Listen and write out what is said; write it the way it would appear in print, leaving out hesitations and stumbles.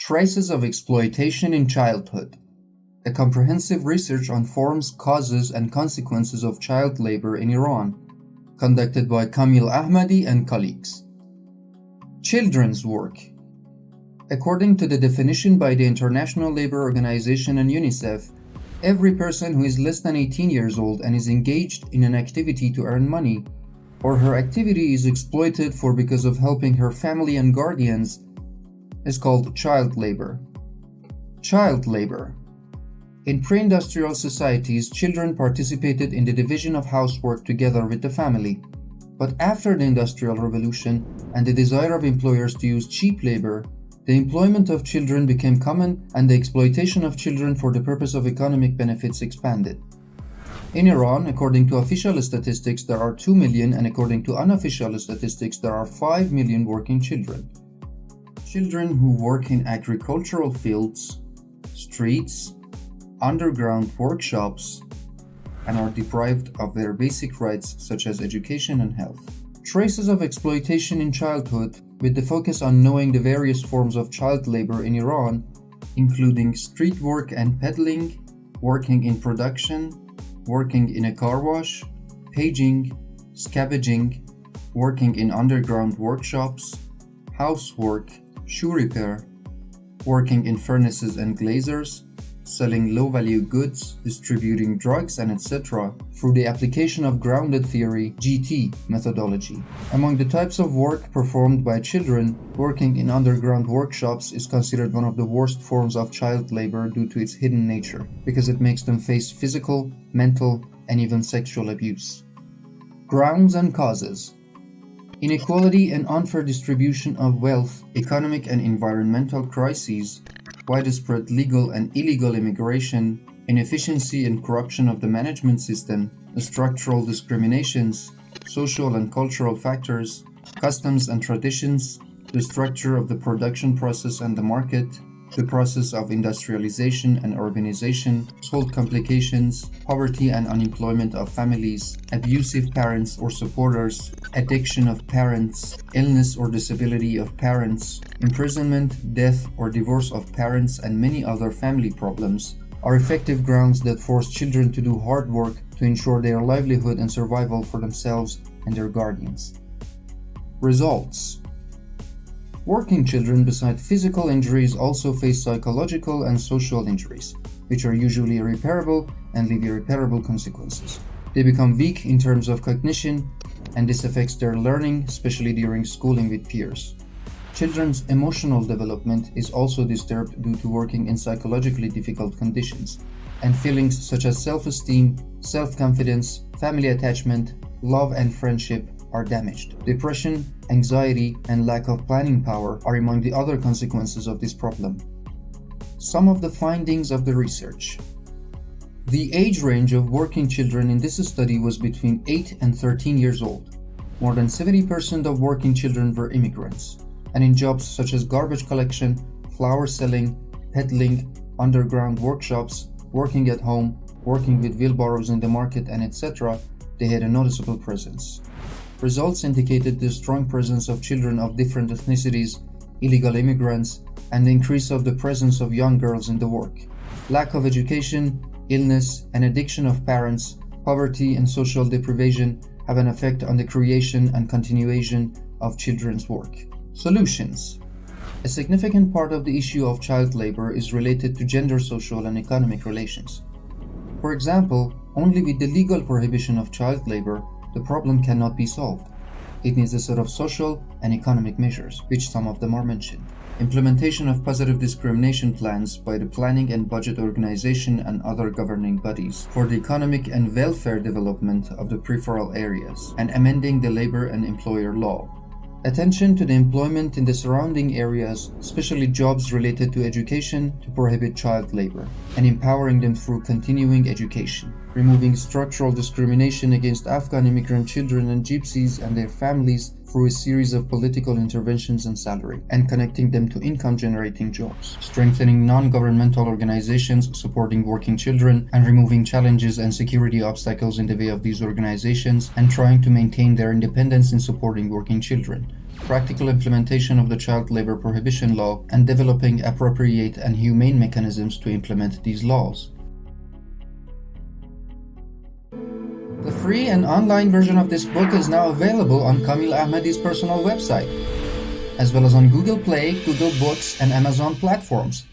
Traces of Exploitation in Childhood, a comprehensive research on forms, causes, and consequences of child labor in Iran, conducted by Kamil Ahmadi and colleagues. Children's work. According to the definition by the International Labour Organization and UNICEF, every person who is less than 18 years old and is engaged in an activity to earn money, or her activity is exploited for because of helping her family and guardians, is called child labor. Child labor. In pre-industrial societies, children participated in the division of housework together with the family. But after the Industrial Revolution and the desire of employers to use cheap labor, the employment of children became common and the exploitation of children for the purpose of economic benefits expanded. In Iran, according to official statistics, there are 2 million, and according to unofficial statistics, there are 5 million working children. Children who work in agricultural fields, streets, underground workshops, and are deprived of their basic rights such as education and health. Traces of exploitation in childhood, with the focus on knowing the various forms of child labor in Iran, including street work and peddling, working in production, working in a car wash, paging, scavenging, working in underground workshops, housework, shoe repair, working in furnaces and glazers, selling low-value goods, distributing drugs, and etc. through the application of grounded theory (GT) methodology. Among the types of work performed by children, working in underground workshops is considered one of the worst forms of child labor due to its hidden nature, because it makes them face physical, mental, and even sexual abuse. Grounds and causes. Inequality and unfair distribution of wealth, economic and environmental crises, widespread legal and illegal immigration, inefficiency and corruption of the management system, structural discriminations, social and cultural factors, customs and traditions, the structure of the production process and the market, the process of industrialization and urbanization, household complications, poverty and unemployment of families, abusive parents or supporters, addiction of parents, illness or disability of parents, imprisonment, death or divorce of parents, and many other family problems are effective grounds that force children to do hard work to ensure their livelihood and survival for themselves and their guardians. Results. Working children, besides physical injuries, also face psychological and social injuries, which are usually irreparable and leave irreparable consequences. They become weak in terms of cognition, and this affects their learning, especially during schooling with peers. Children's emotional development is also disturbed due to working in psychologically difficult conditions, and feelings such as self-esteem, self-confidence, family attachment, love and friendship are damaged. Depression, anxiety, and lack of planning power are among the other consequences of this problem. Some of the findings of the research. The age range of working children in this study was between 8 and 13 years old. More than 70% of working children were immigrants, and in jobs such as garbage collection, flower selling, peddling, underground workshops, working at home, working with wheelbarrows in the market, and etc., they had a noticeable presence. Results indicated the strong presence of children of different ethnicities, illegal immigrants, and the increase of the presence of young girls in the work. Lack of education, illness, and addiction of parents, poverty, and social deprivation have an effect on the creation and continuation of children's work. Solutions. A significant part of the issue of child labor is related to gender, social, and economic relations. For example, only with the legal prohibition of child labor, the problem cannot be solved. It needs a set of social and economic measures, which some of them are mentioned. Implementation of positive discrimination plans by the Planning and Budget Organization and other governing bodies for the economic and welfare development of the peripheral areas, and amending the labor and employer law. Attention to the employment in the surrounding areas, especially jobs related to education, to prohibit child labor, and empowering them through continuing education. Removing structural discrimination against Afghan immigrant children and gypsies and their families through a series of political interventions and salary, and connecting them to income-generating jobs. Strengthening non-governmental organizations supporting working children, and removing challenges and security obstacles in the way of these organizations, and trying to maintain their independence in supporting working children. practical implementation of the child labor prohibition law, and developing appropriate and humane mechanisms to implement these laws. The free and online version of this book is now available on Kamil Ahmadi's personal website, as well as on Google Play, Google Books, and Amazon platforms.